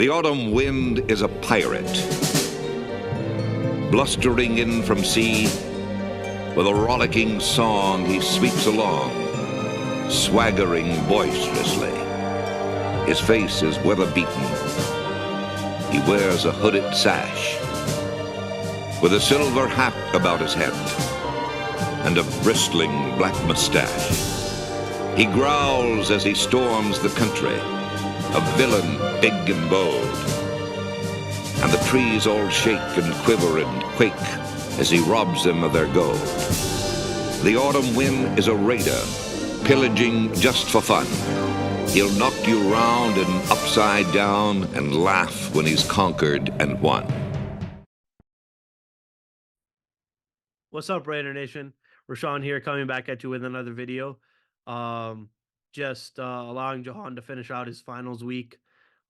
The autumn wind is a pirate, blustering in from sea. With a rollicking song he sweeps along, swaggering boisterously. His face is weather-beaten. He wears a hooded sash, with a silver hat about his head, and a bristling black mustache. He growls as he storms the country, a villain big and bold. And the trees all shake and quiver and quake as he robs them of their gold. The autumn wind is a raider, pillaging just for fun. He'll knock you round and upside down and laugh when he's conquered and won. What's up, Raider Nation? Rashawn here, coming back at you with another video. Allowing Jahan to finish out his finals week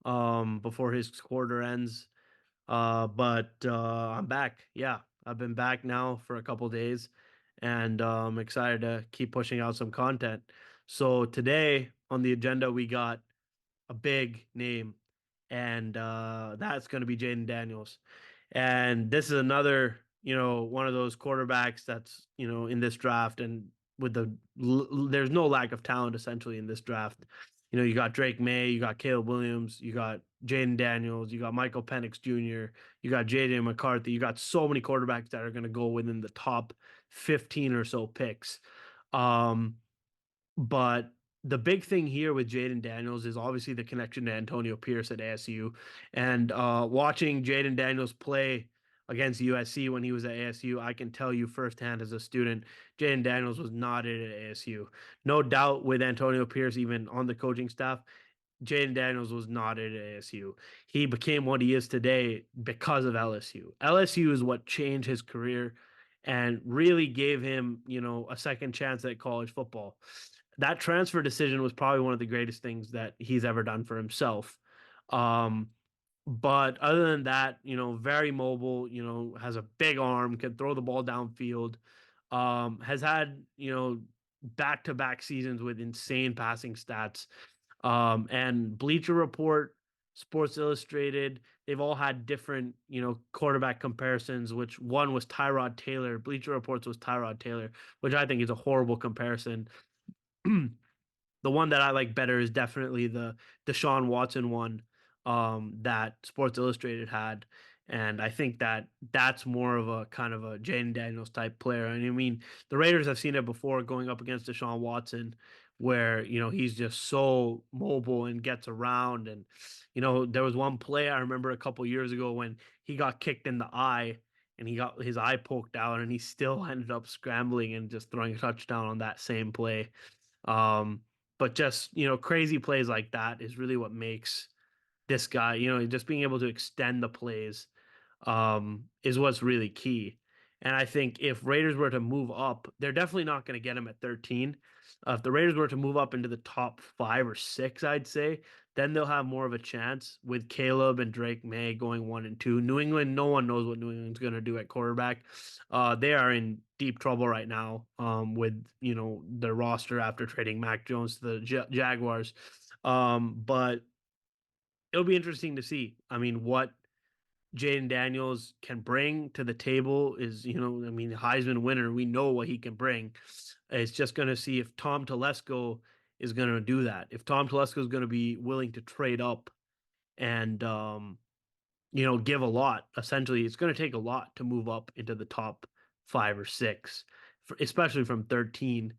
before his quarter ends. But I'm back. Yeah, I've been back now for a couple days, and I'm excited to keep pushing out some content. So today on the agenda, we got a big name, and that's going to be Jayden Daniels. And this is another, one of those quarterbacks that's, in this draft, and with there's no lack of talent essentially in this draft. You got Drake Maye, you got Caleb Williams, you got Jayden Daniels, you got Michael Penix Jr., you got J.J. McCarthy. You got so many quarterbacks that are going to go within the top 15 or so picks. But the big thing here with Jayden Daniels is obviously the connection to Antonio Pierce at ASU. And watching Jayden Daniels play against USC when he was at ASU, I can tell you firsthand as a student, Jayden Daniels was not it at ASU. No doubt with Antonio Pierce even on the coaching staff, Jayden Daniels was not at ASU. He became what he is today because of LSU. LSU is what changed his career and really gave him, a second chance at college football. That transfer decision was probably one of the greatest things that he's ever done for himself. But other than that, very mobile, has a big arm, can throw the ball downfield, has had, back-to-back seasons with insane passing stats. And Bleacher Report, Sports Illustrated, they've all had different, quarterback comparisons, which one was Tyrod Taylor. Bleacher Reports was Tyrod Taylor, which I think is a horrible comparison. The one that I like better is definitely the Deshaun Watson one that Sports Illustrated had. And I think that that's more of a kind of a Jayden Daniels type player. And I mean, the Raiders have seen it before going up against Deshaun Watson, where, he's just so mobile and gets around. And, there was one play I remember a couple years ago when he got kicked in the eye and he got his eye poked out, and he still ended up scrambling and just throwing a touchdown on that same play. But just, crazy plays like that is really what makes this guy, just being able to extend the plays is what's really key. And I think if Raiders were to move up, they're definitely not going to get him at 13. If the Raiders were to move up into the top 5 or 6, I'd say, then they'll have more of a chance with Caleb and Drake Maye going 1 and 2. New England, no one knows what New England's going to do at quarterback. They are in deep trouble right now with, their roster after trading Mac Jones to the Jaguars. But it'll be interesting to see. I mean, what Jayden Daniels can bring to the table is, Heisman winner. We know what he can bring. It's just going to see if Tom Telesco is going to do that. If Tom Telesco is going to be willing to trade up and, give a lot. Essentially, it's going to take a lot to move up into the top 5 or 6, especially from 13.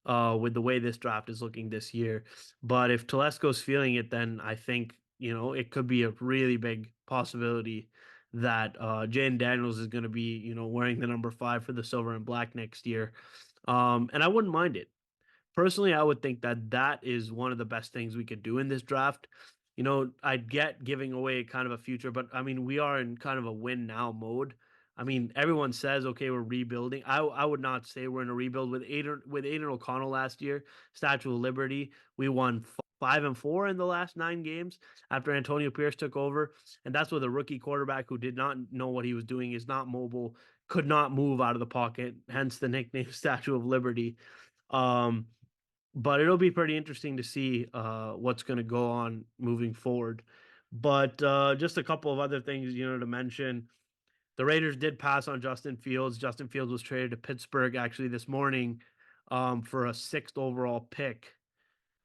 With the way this draft is looking this year. But if Telesco's feeling it, then I think, it could be a really big possibility that Jayden Daniels is going to be, wearing the number 5 for the silver and black next year. And I wouldn't mind it. Personally, I would think that that is one of the best things we could do in this draft. I'd get giving away kind of a future, but I mean, we are in kind of a win now mode. I mean, everyone says, okay, we're rebuilding. I would not say we're in a rebuild with Aiden O'Connell last year, Statue of Liberty. We won 5-4 in the last 9 games after Antonio Pierce took over. And that's with a rookie quarterback who did not know what he was doing, is not mobile, could not move out of the pocket, hence the nickname Statue of Liberty. But it'll be pretty interesting to see what's going to go on moving forward. But just a couple of other things, to mention. The Raiders did pass on Justin Fields. Justin Fields was traded to Pittsburgh actually this morning for a sixth overall pick,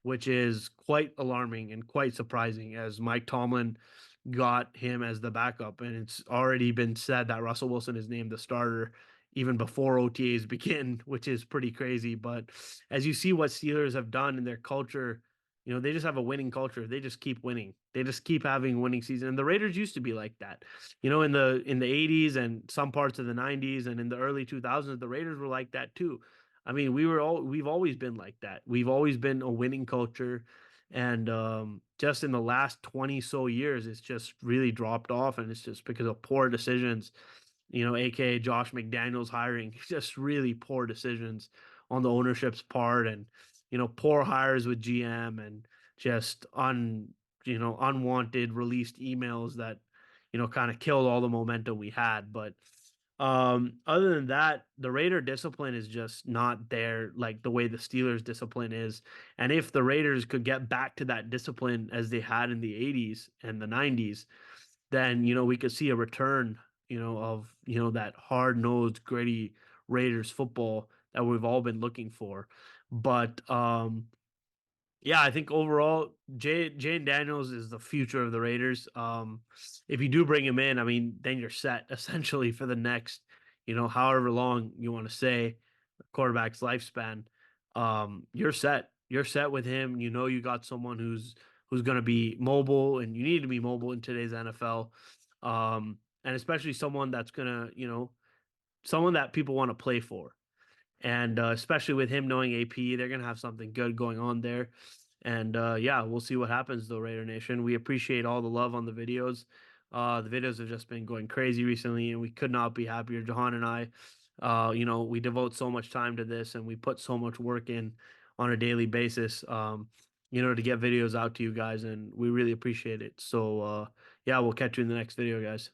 which is quite alarming and quite surprising as Mike Tomlin got him as the backup. And it's already been said that Russell Wilson is named the starter even before OTAs begin, which is pretty crazy. But as you see what Steelers have done in their culture, they just have a winning culture. They just keep winning. They just keep having winning season. And the Raiders used to be like that. In the 80s and some parts of the 90s and in the early 2000s, the Raiders were like that too. I mean, we've always been like that. We've always been a winning culture. And just in the last 20 so years, it's just really dropped off. And it's just because of poor decisions, aka Josh McDaniels hiring, just really poor decisions on the ownership's part and, poor hires with GM and just unwanted released emails that, kind of killed all the momentum we had. But other than that, the Raider discipline is just not there like the way the Steelers discipline is. And if the Raiders could get back to that discipline as they had in the 80s and the 90s, then we could see a return, of that hard-nosed, gritty Raiders football that we've all been looking for. But yeah, I think overall, Jayden Daniels is the future of the Raiders. If you do bring him in, I mean, then you're set essentially for the next, however long you want to say quarterback's lifespan. You're set. You're set with him. You got someone who's going to be mobile, and you need to be mobile in today's NFL. And especially someone that's gonna, someone that people want to play for. And especially with him knowing AP, they're gonna have something good going on there. And yeah, we'll see what happens though, Raider Nation. We appreciate all the love on the videos. The videos have just been going crazy recently, and we could not be happier. Jahan and I, we devote so much time to this, and we put so much work in on a daily basis. To get videos out to you guys, and we really appreciate it. So yeah, we'll catch you in the next video, guys.